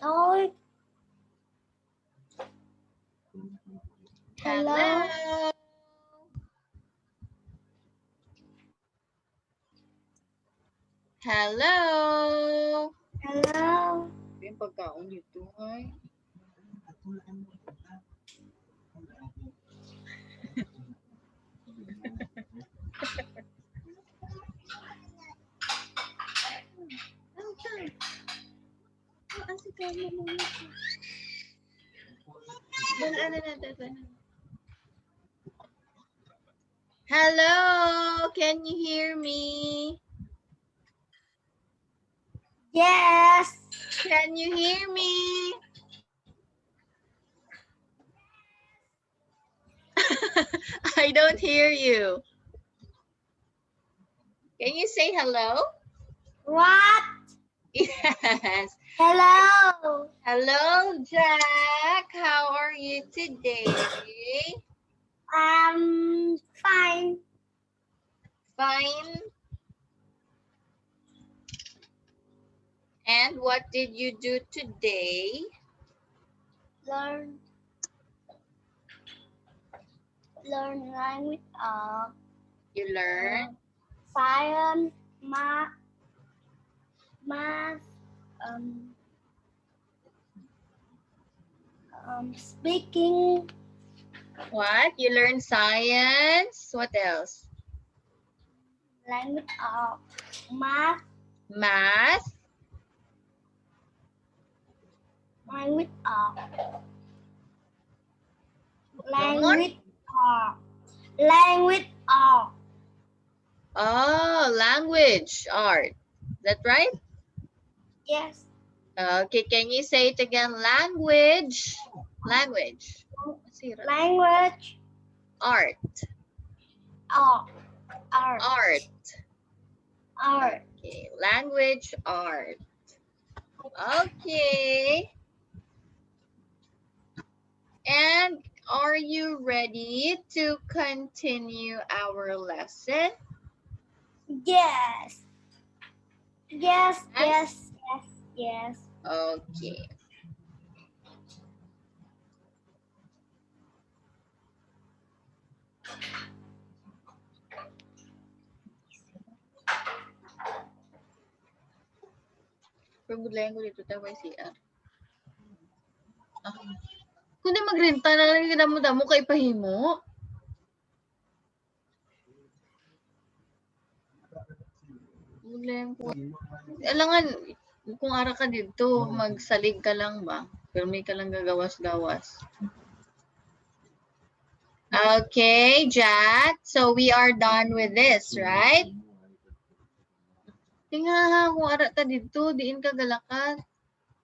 thôi. Hello. Hello. Hello. Yung pagkaon dito ay. Hello, can you hear me? Yes. Can you hear me? I don't hear you. Can you say hello? What? Yes. Hello. Hello, Jack. How are you today? Fine. Fine. And what did you do today? Learn language of You learned science, math, speaking, what? You learned science. What else? language of math, Math. language of One more? language of Oh, language art. Is that right? yes, Okay, can you say it again? Language. Language. language Art. of art, Art. art. Okay, language art. Okay. And are you ready to continue our lesson? Yes. Yes, Yes? yes, yes, yes. Okay. Pagudlayan ko dito tayo siya. Kung di magrenta na lang kinamo-damo kay pahimo. Pagudlayan ko. Alangan, kung ara ka dito, magsalig ka lang ba? Pero may ka lang gagawas-gawas. Okay, Jack. So we are done with this, right? Tinga kung ara ta dito, diin ka galakat.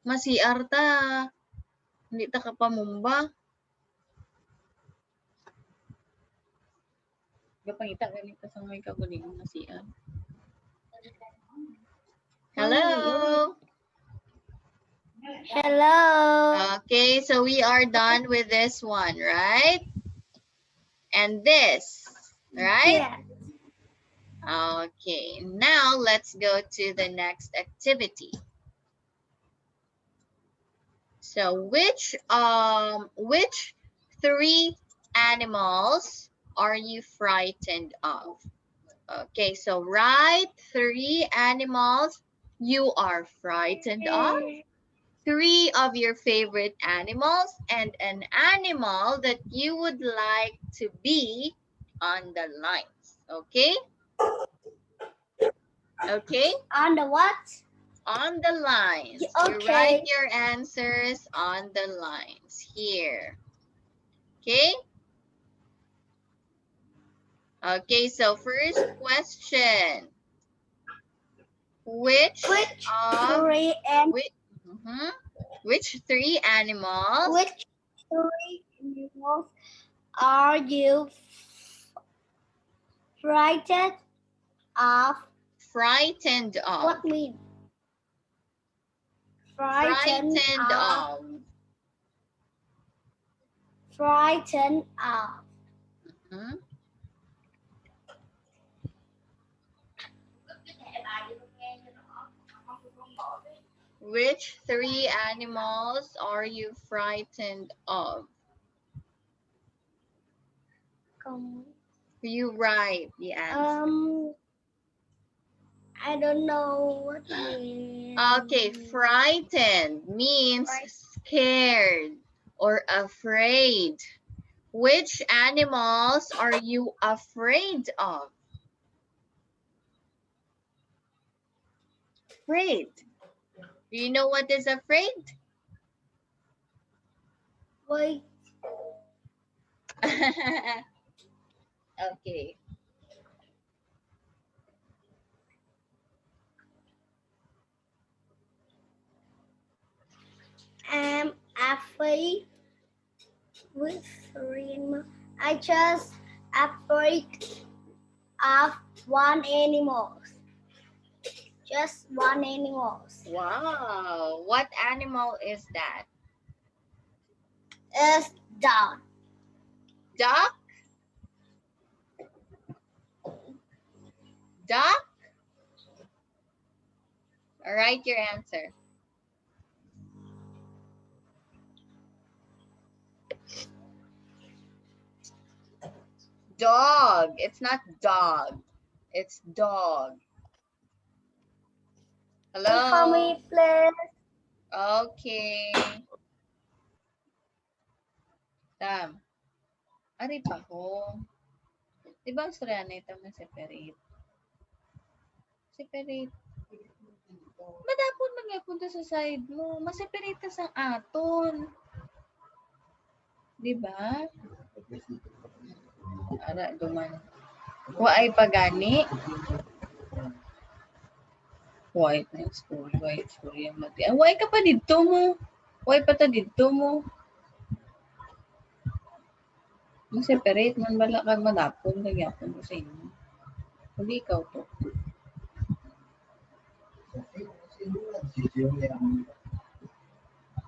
Masiar ta. Hindi ta kapamumba. Gapangita ganito sa may kaguling masiar. Hello. Hello. Okay, so we are done with this one, right? And this, right? Yeah. Okay, now let's go to the next activity. So which three animals are you frightened of? Okay, so write 3 animals you are frightened of. 3 of your favorite animals and an animal that you would like to be on the lines. Okay? Okay? On the what? On the lines. Okay. You write your answers on the lines here. Okay? Okay, so first question. Which three animals? Which 3 animals are you frightened of? Frightened of. What mean? Frightened of. Frightened of. Which three animals are you frightened of? You write the answer. I don't know what means. Okay, frightened means scared or afraid. Which animals are you afraid of? Afraid. Do you know what is afraid? Wait. Okay. I'm afraid with three. I just afraid of one animal. Just one animal. Wow. What animal is that? It's dog. Duck? Duck? Write your answer. Dog. It's not dog. It's dog. Hello? For me, please. Okay. Tam. Ari pa ko. Di ba ang storya na ito na separate? Separate. Madapon magyapunta sa side mo. Maseparate ka sa aton. Di ba? Ara, duman. Waay pagani. White na school. White school yung mati. Waay ka pa dito mo. Waay pa ta dito mo. Separate man bala kag madapon nagyapon ko sa inyo. Hindi ikaw to.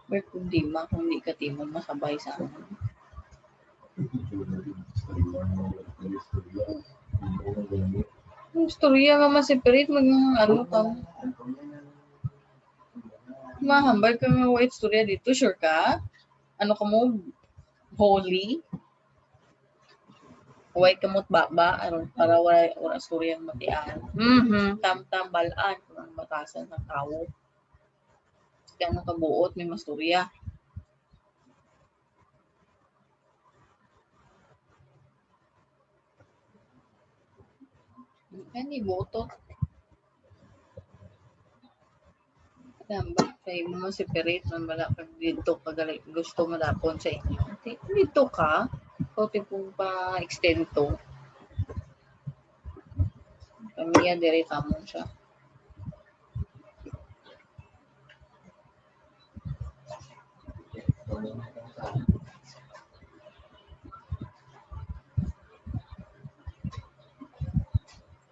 Pero kung di ka timon masabay sa amin. Yung storya nga ma-separate ano ka. Mahambay ka nga white storya dito, sure ka? Ano ka mo? Holy? White kamot ba? Ano, para wala storya ang matian. Tam-tam balaan kung ang batasan ng tao. Kaya ano kabuot may mastorya. Ani boto. Dambak kay mga separate man bala kag dito pag gusto madapon sa inyo. Dito ka, o tipong pa extento. Kamiya dire tamon siya.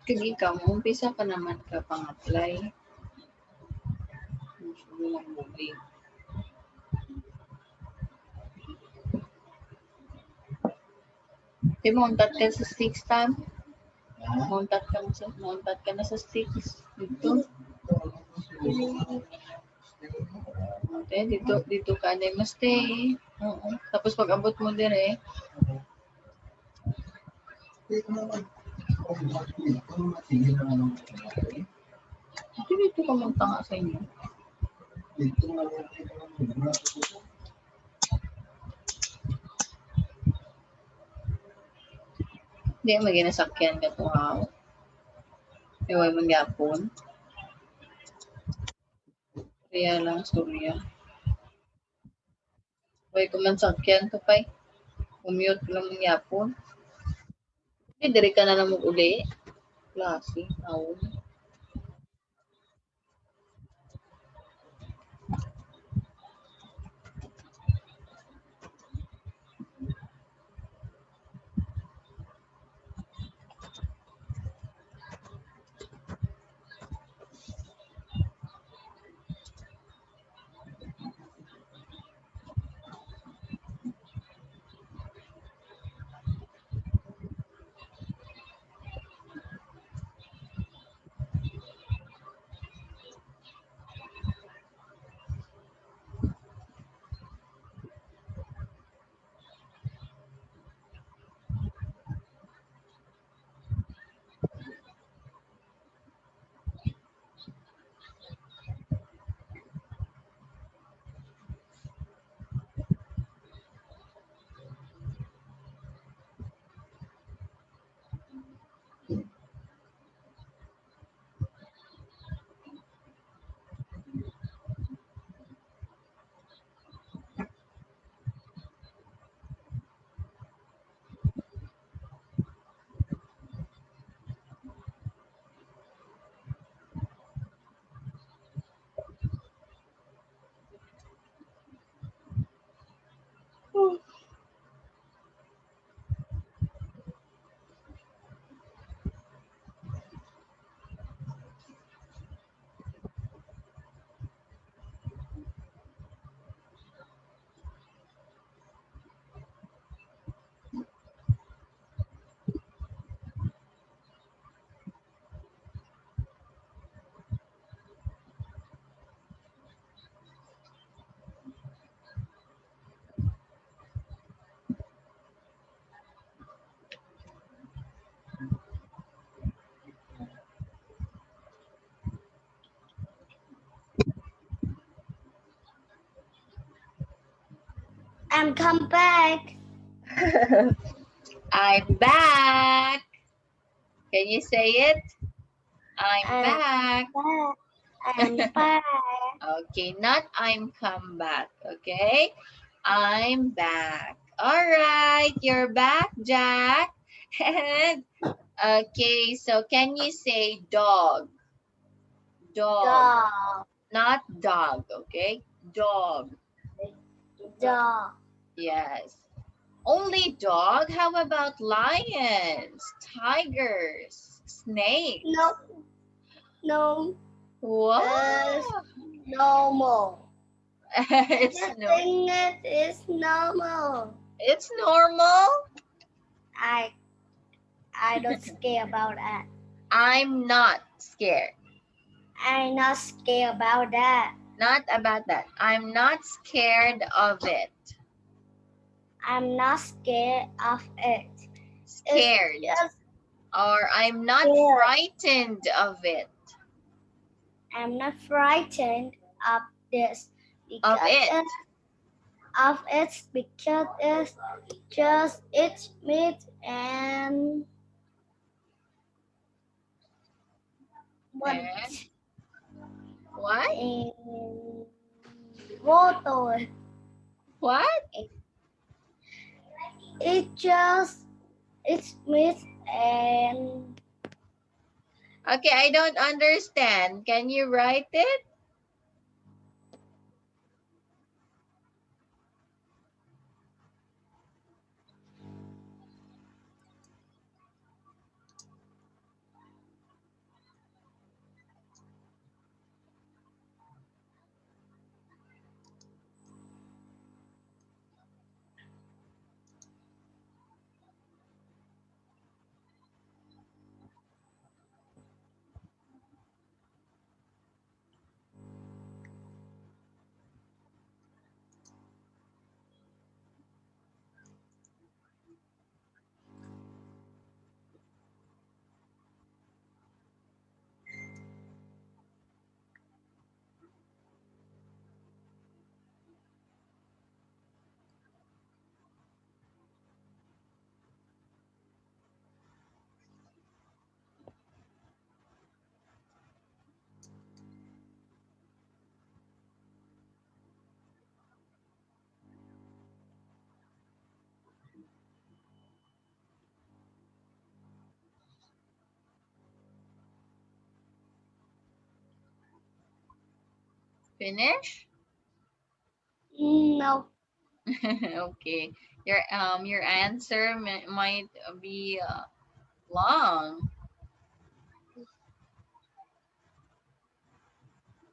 Kag ikaw, umpisa pa naman ka pang-apply. Lang movie. Di montat ka sa 6 time? Montat ka na sa 6 dito. Okay, dito ka na stay. Oo. Tapos pag abot mo dire, dito ka magtanga sa inyo. Hindi maginasakyan ka to ha. Iway mangyapon. Kaya lang storya. Iway ko man sakyan to pay. Commute lang mangyapon. Hindi, dire ka na namang uli. Klase, awon. I'm come back. I'm back. Can you say it? I'm I'm back. back. I'm back. Okay, not I'm come back. Okay, I'm back. All right, you're back, Jack. And okay, so can you say dog? Dog, Dog. not dog. Okay, dog. Dog. Yes. Only dog? How about lions, tigers, snakes? No. No. Wow. No more. It's The no. thing is normal. It's normal. I don't care about that. I'm not scared. I'm not scared about that. Not about that. I'm not scared of it. I'm not scared of it. Scared. Just Or I'm not scared. frightened of it. I'm not frightened of this Of it. of it because it's just it's meat and And what? water. What? It's meat and Okay, I don't understand. Can you write it? Finish? no. Okay. Your answer might be long.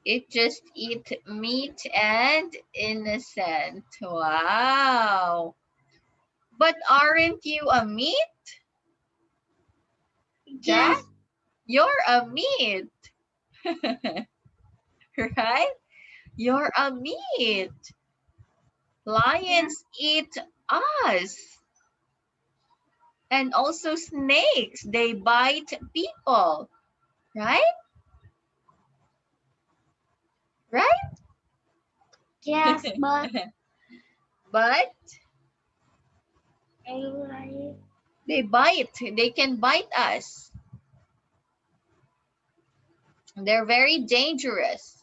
It just eat meat and innocent. Wow. But aren't you a meat, Jack? Yes. You're a meat. Right? You're a meat. Lions eat us. And also snakes. They bite people. Right? Right? Yes, but But I they bite. They can bite us. They're very dangerous.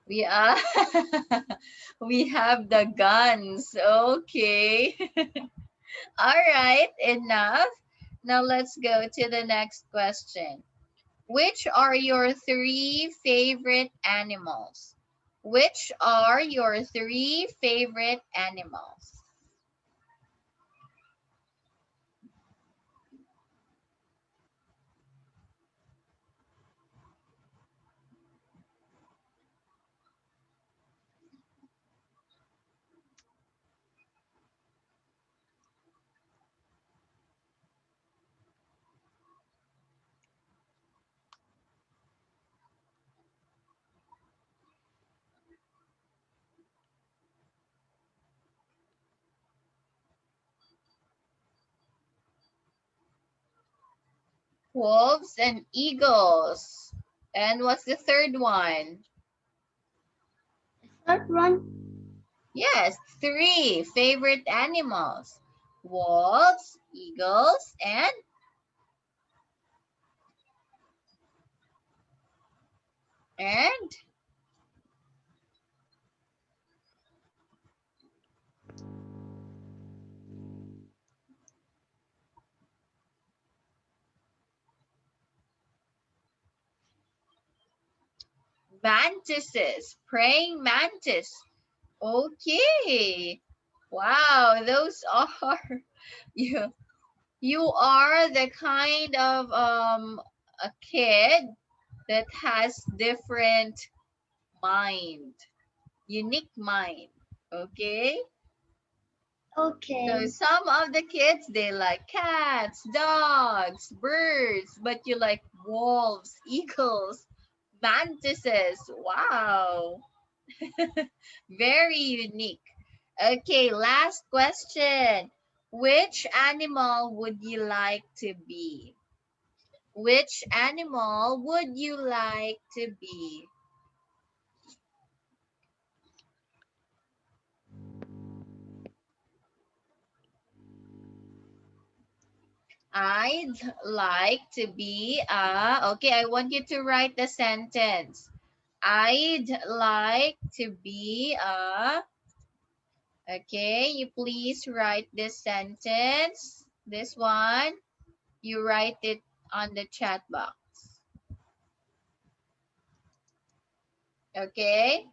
We are we have the guns. Okay. All right, enough. Now let's go to the next question. Which are your three favorite animals? Which are your three favorite animals? Wolves and eagles. And what's the third one? Third one. Yes, 3 favorite animals. Wolves, eagles, and mantises, praying mantis. Okay. Wow, those are you. You are the kind of a kid that has different mind, unique mind. Okay. So Okay. some of the kids they like cats, dogs, birds, but you like wolves, eagles, mantises. Wow. Very unique. Okay, last question. Which animal would you like to be? Which animal would you like to be? I'd like to be okay, I want you to write the sentence. I'd like to be okay, you please write this sentence. This one, you write it on the chat box. Okay?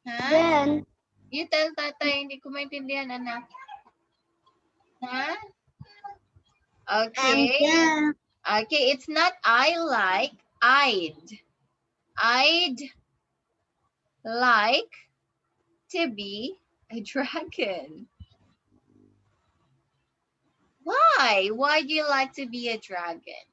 Ha? Then, You tell tatay, hindi ko maintindihan, anak. Ha? and Okay. then, Okay, it's not I like, I'd. I'd like to be a dragon. Why? Why do you like to be a dragon?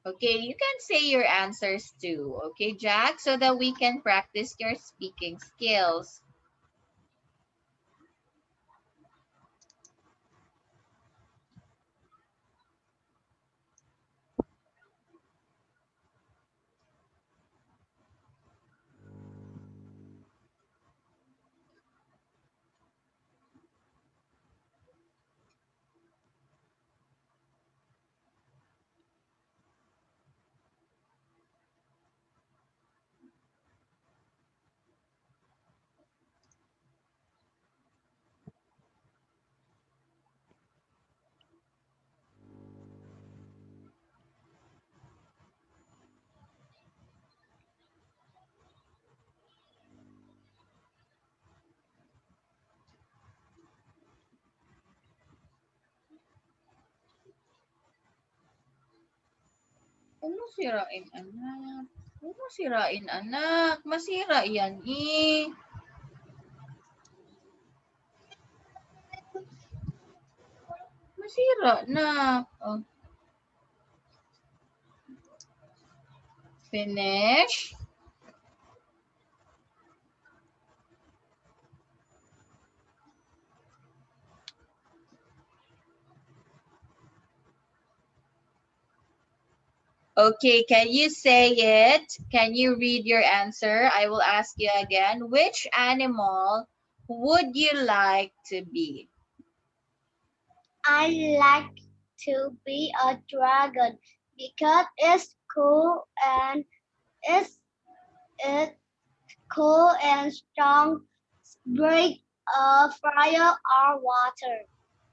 Okay, you can say your answers too. Okay, Jack, so that we can practice your speaking skills. Huwag mo sirain, anak. Huwag mo sirain, anak. Masira yan eh. Masira na. Oh, finish. Okay, can you say it? Can you read your answer? I will ask you again. Which animal would you like to be? I like to be a dragon because it's cool and it's cool and strong, break fire or water.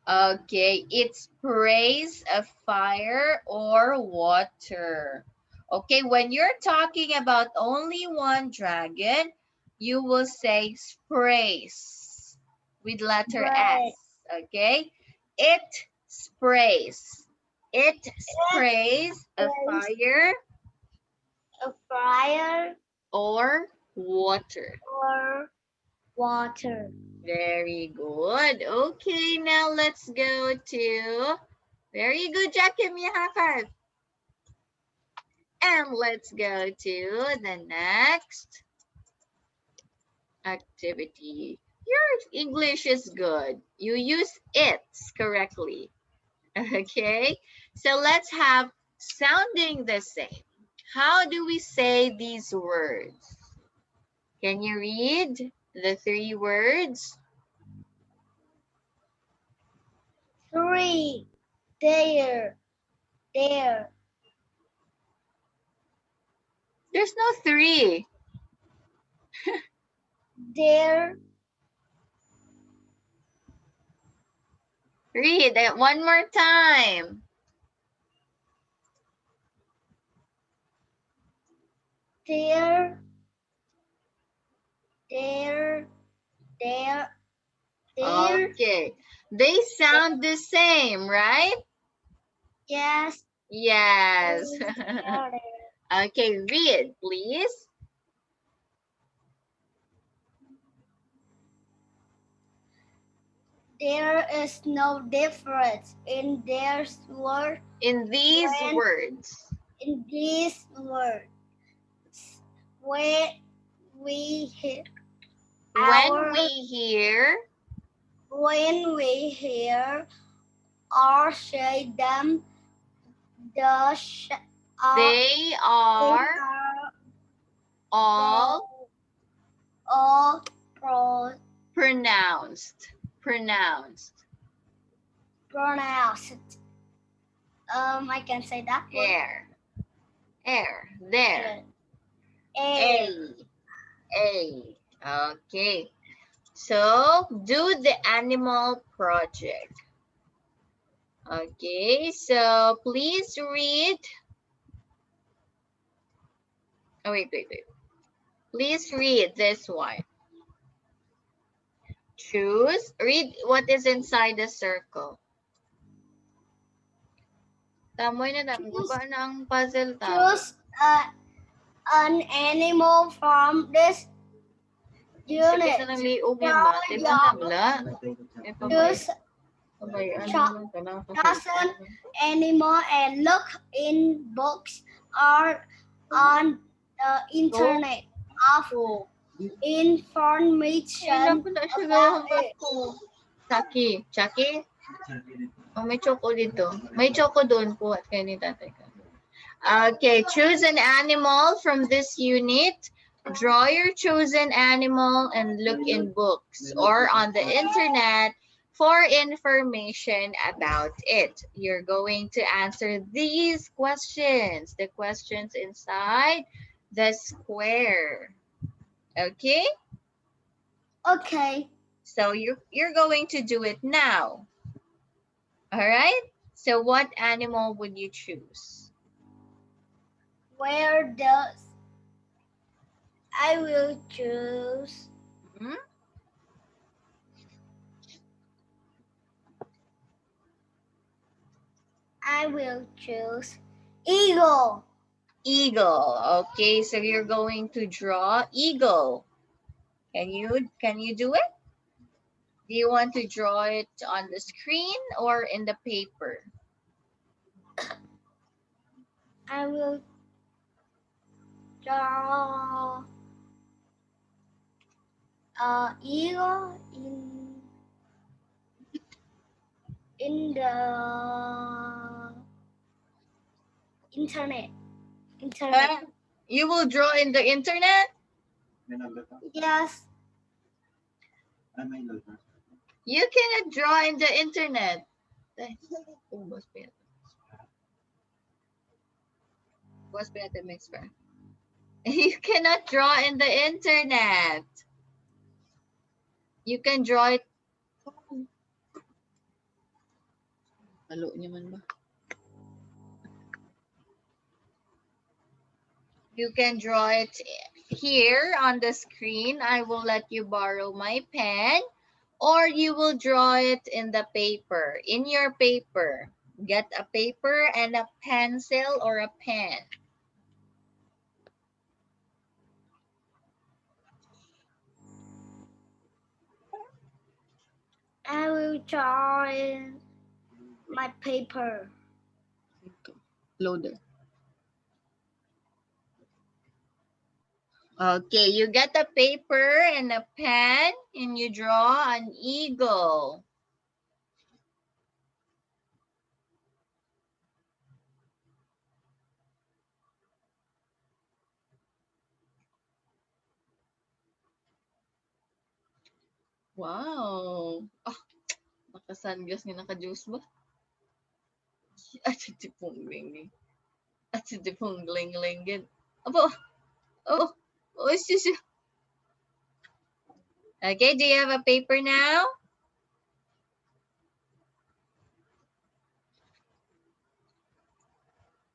Okay, it sprays a fire or water. Okay, when you're talking about only one dragon, you will say sprays with letter S. Spray. Okay, it sprays. It sprays a Sprays fire a fire or water. or water. Very good. Okay, now let's go to, very good, Jackie, give me a high five. And let's go to the next activity. Your English is good. You use it's correctly. Okay, so let's have sounding the same. How do we say these words? Can you read the 3 words? 3. There. There. There's no 3. There. Read it one more time. There. There. There. There. Okay, they sound the same, right? Yes. Yes. There. Okay, read, please. There is no difference in their word In these when words. in these words. When we hear When we hear, when we hear or say them, the they are all all pronounced. pronounced. I can say that word. Air. There. A. Okay. So do the animal project. Okay, so please read. Oh, wait. Please read this one. Choose. Read what is inside the circle. Tamoy na guba na ang puzzle tao. Choose an animal from this unit. Choose an animal and look in books or on the internet of information about it. Chucky? Oh, may choco dito. May choco doon po at kay ni tatay ka. Okay, choose an animal from this unit. Draw your chosen animal and look in books or on the internet for information about it. You're going to answer these questions, the questions inside the square. Okay? Okay. So you're going to do it now. All right? So what animal would you choose? Where does I will choose I will choose eagle. Eagle. Okay, so you're going to draw eagle. Can you do it? Do you want to draw it on the screen or in the paper? I will draw eagle in the internet. You will draw in the internet? Yes. You cannot draw in the internet. You cannot draw in the internet. You can draw it. Halo niya man ba? You can draw it here on the screen. I will let you borrow my pen, or you will draw it in the paper, in your paper. Get a paper and a pencil or a pen. I will draw in my paper. Loader. Okay, you get a paper and a pen and you draw an eagle. Wow. Ah, naka-sunglass nga naka-juice ba? At hindi pong lingling. At hindi pong lingling. Apo. Oh. Oh, it's just... Okay, do you have a paper now?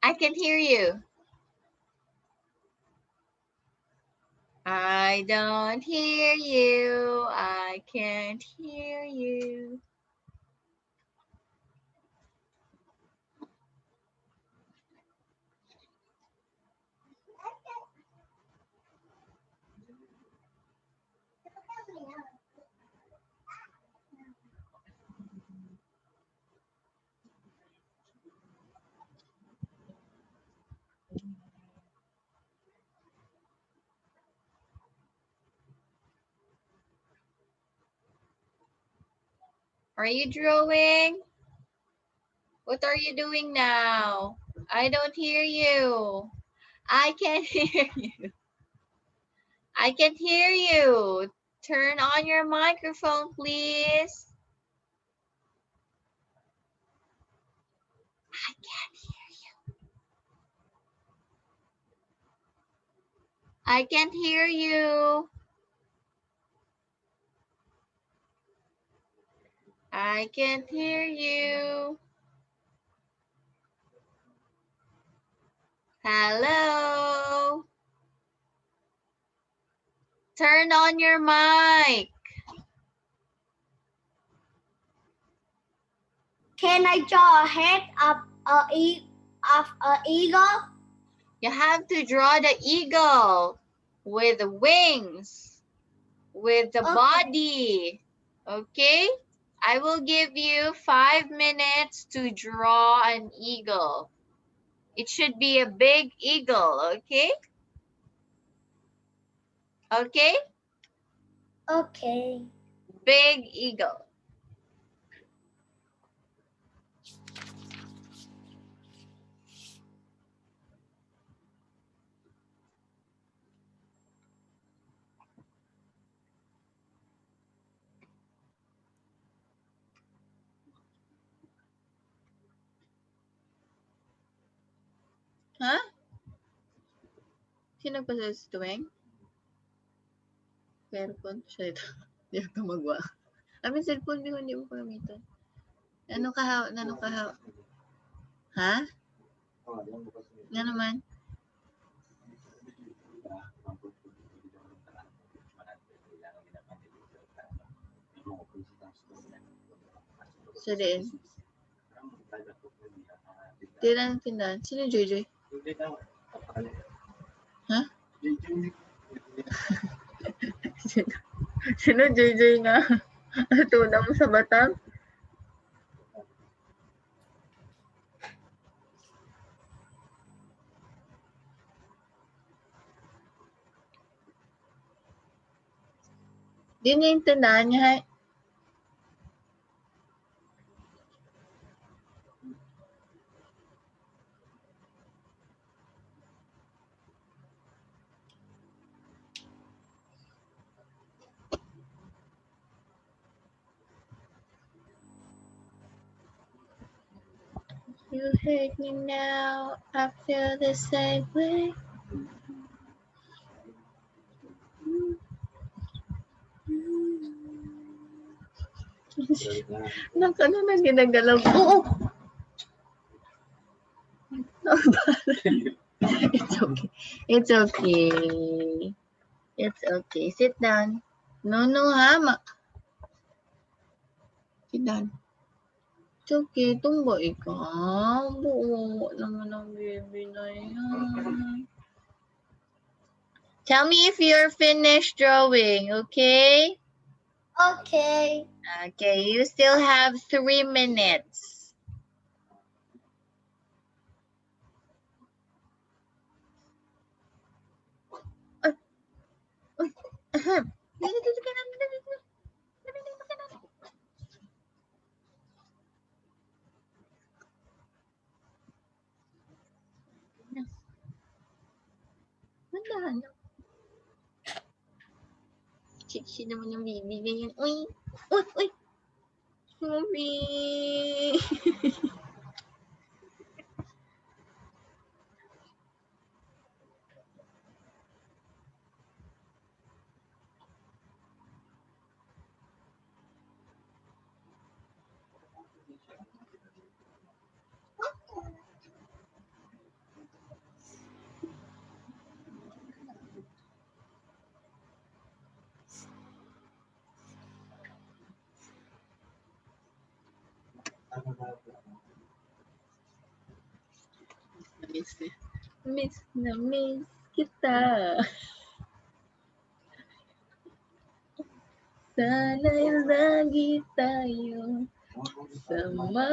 I can hear you. I don't hear you. I can't hear you. Are you drawing? What are you doing now? I don't hear you. I can't hear you. I can hear you. Turn on your microphone, please. I can't hear you. I can't hear you. I can't hear you. Hello? Turn on your mic. Can I draw a head of an eagle? You have to draw the eagle with wings, with the Okay. body. Okay? I will give you 5 minutes to draw an eagle. It should be a big eagle, okay? Okay? Okay. Big eagle. Huh? Sino pa sa tuwing? Cellphone? Siya ito. Hindi ako magawa. Amin cellphone, hindi mo pagamitan. Ano kahaw? Ano kahaw? Ha? Ano naman? Sa din. Tira ng tindahan. Sino Joy? Ha? Sino Joy nga? Tuna mo sa batang? Di niya yung tindahan niya. You hate me now, I feel the same way. Ano na ginagalaw ko? It's okay. It's okay. It's okay. Sit down. No, ha. Sit down. It's okay. Tumba ikaw. Buo naman ang baby na yan. Tell me if you're finished drawing, okay? Okay. Okay, you still have 3 minutes. Sexy naman yung baby na yan. Uy! Uy! Uy! Sorry! Miss na miss kita. Sana'y lagi tayo sama.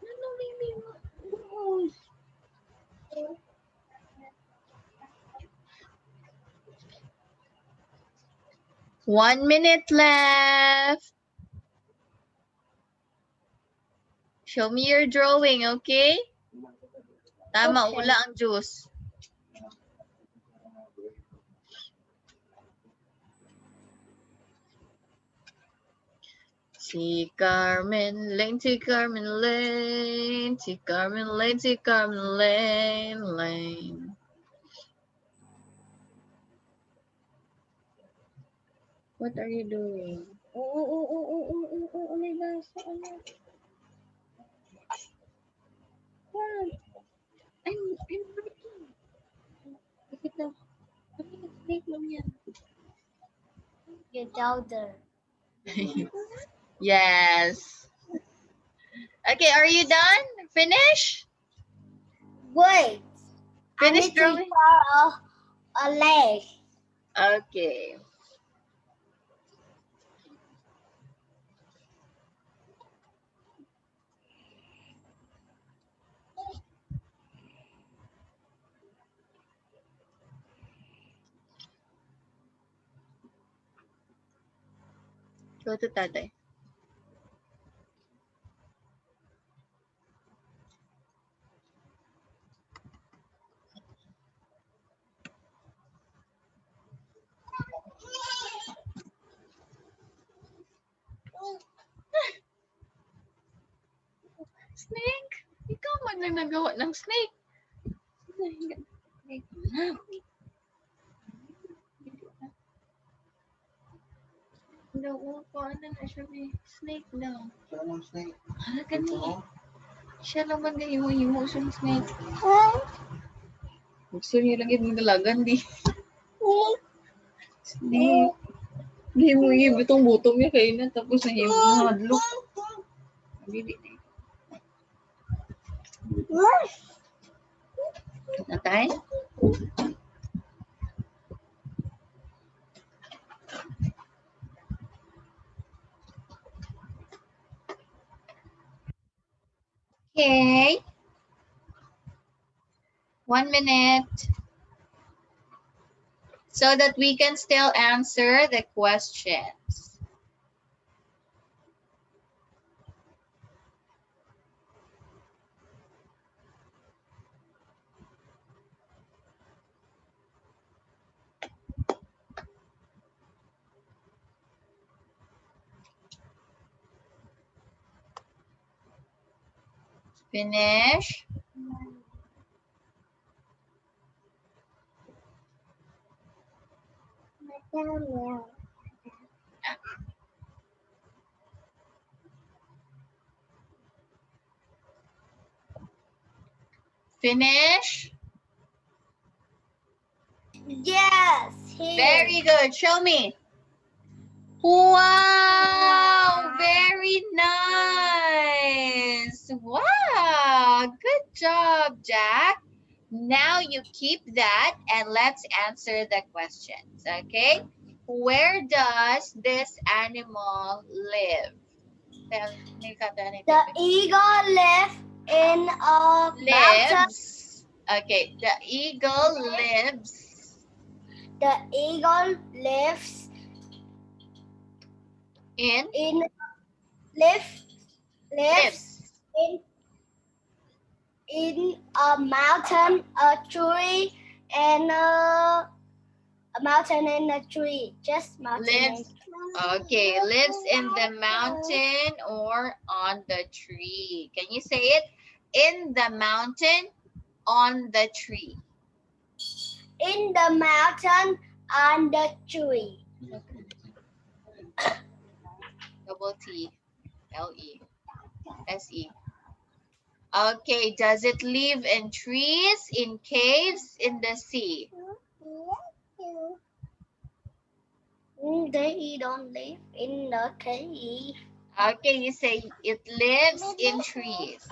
Ano, baby mo? 1 minute left. Show me your drawing, okay? Tama, Okay. wala ang juice. Si Carmen Lane, si Carmen Lane, si Carmen Lane, si Carmen Lane, Lane. What are you doing? Oh my gosh. What? I'm working. Bakit daw? Kami nag-snake lang yan. Your daughter. Yes. Okay, are you done? Finish? Wait. Finish I need to drawing? draw a leg. Okay. Go to tatay. Snake? Ikaw man lang nagawa ng snake. Daw, paano na siya may snake daw. Saan snake? Hala ka ni. Siya lang man na himo siya ng snake. Gusto niya lang yung dalagan di. Snake. Hindi mo yung butong-butong niya kayo na tapos na yung hadlok. Dili na. Natay? Okay. 1 minute. So that we can still answer the questions. Finish. Finish? Yes, here. Very good. Show me. Wow, very nice. Wow, good job, Jack. Now you keep that and let's answer the questions, okay? Where does this animal live? The eagle lives in a mountain. Lives. Okay, the eagle lives The eagle lives in lives lives in a mountain, a tree, and a mountain and a tree. Just mountain. lives. Okay, lives in the mountain or on the tree. Can you say it? In the mountain, on the tree. In the mountain, on the tree. Double T, L-E, S-E. Okay, does it live in trees, in caves, in the sea? They don't live in the cave. Okay, you say it lives in trees.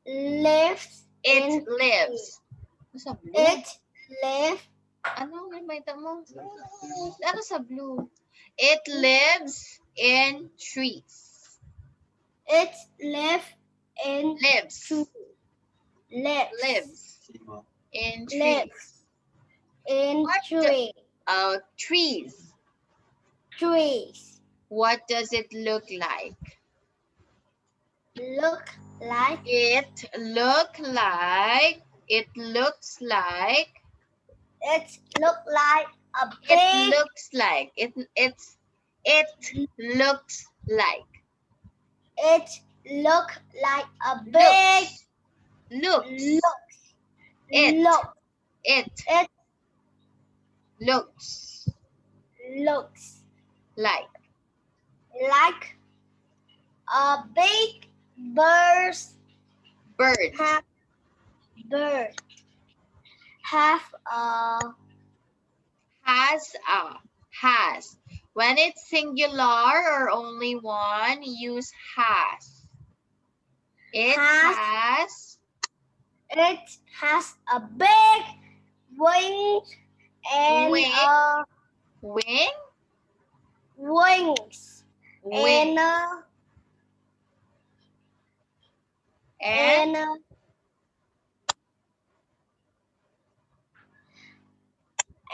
Lives. It lives. Sa blue? It lives. Ano nakita mo? Ano sa blue? It lives in trees. It lives in Lives. lives In trees. Lives. In What tree. Trees. Trees. What does it look like? Look like. It looks like It look like a big. it looks like it looks like It look like a big. looks It It. It looks looks like like a big bird. bird. Bird have a. Has. When it's singular or only one, use has. It has It has a big wing and Wing. wings wing. and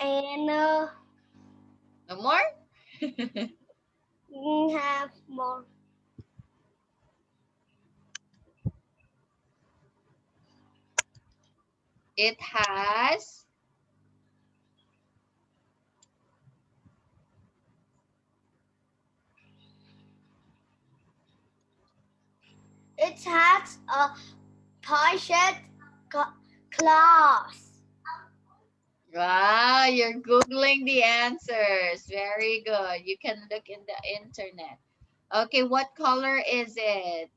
And no more? have more. It has It has a pointed claws. Wow, you're Googling the answers. Very good. You can look in the internet. Okay, what color is it?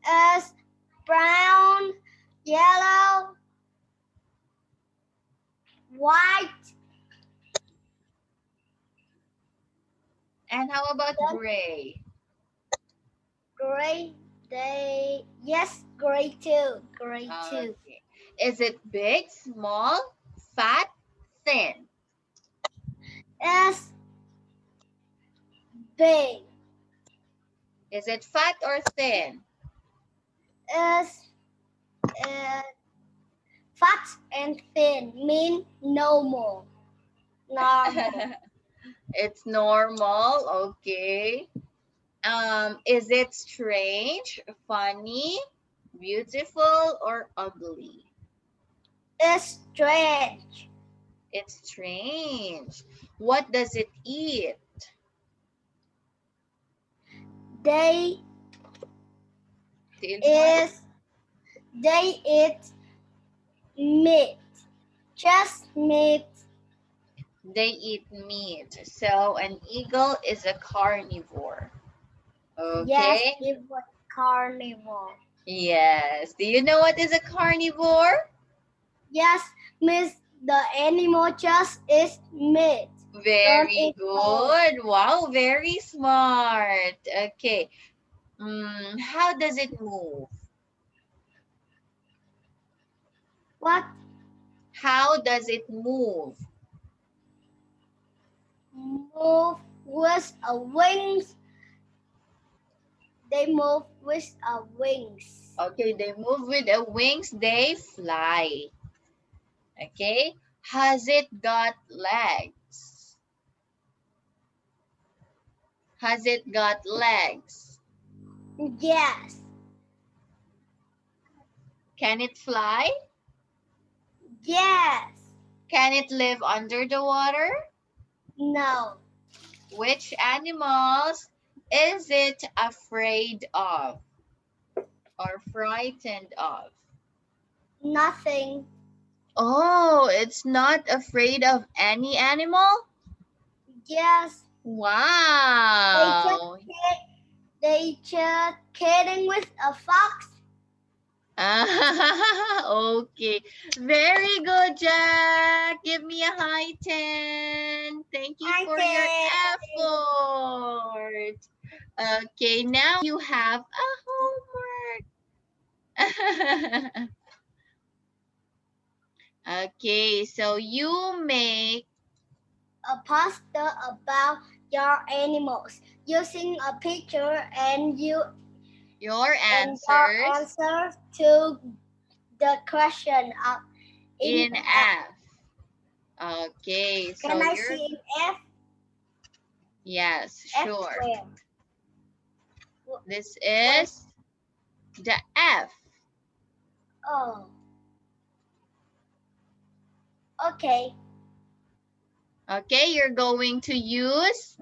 It's brown, yellow, white. And how about gray? Gray. Yes, gray too. Gray too. Okay. Is it big, small, fat, thin? It's big. Is it fat or thin? It's fat and thin mean normal. It's normal, okay. Is it strange, funny, beautiful, or ugly? It's strange. It's strange. What does it eat? They eat meat. Just meat. They eat meat. So an eagle is a carnivore. Okay. Yes, it was carnivore. Yes. Do you know what is a carnivore? Yes, Miss. The animal just is meat. Don't Very eat pork. good. Wow, very smart. Okay. How does it move? What? How does it move? Move with a wings. They move with a wings. Okay, they move with the wings, they fly. Okay. Has it got legs? Has it got legs? Yes. Can it fly? Yes. Can it live under the water? No. Which animals is it afraid of or frightened of? Nothing. Oh, it's not afraid of any animal? Yes. Wow. They just kidding with a fox. Okay. Very good, Jack. Give me a high 10. Thank you I for your did. effort. Okay, now you have a homework. Okay, so you make A poster about your animals using a picture and your your answers answer to the question in in F. F. Okay, so Can I you're see in F? yes, F sure. where? This is the F. Oh. Okay. Okay, you're going to use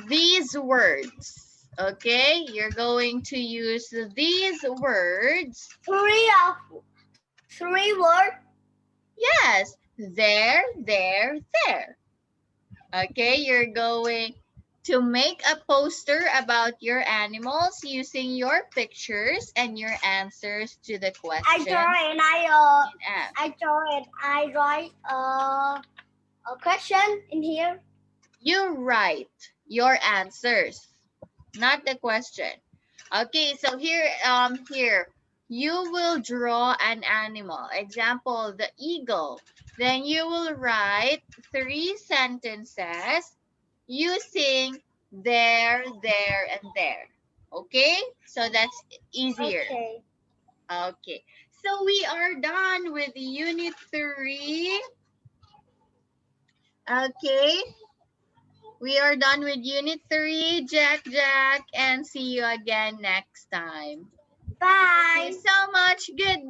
these words. Okay, you're going to use these words. Three words. Yes, there, there, there. Okay, you're going to make a poster about your animals using your pictures and your answers to the question. I draw and I write a question in here. You write your answers, not the question. Okay, so here you will draw an animal. Example, the eagle. Then you will write 3 sentences using there, and there. Okay? So that's easier. Okay. Okay. So we are done with unit 3. Okay. We are done with unit 3, Jack, and see you again next time. Bye. Thank you so much. Goodbye.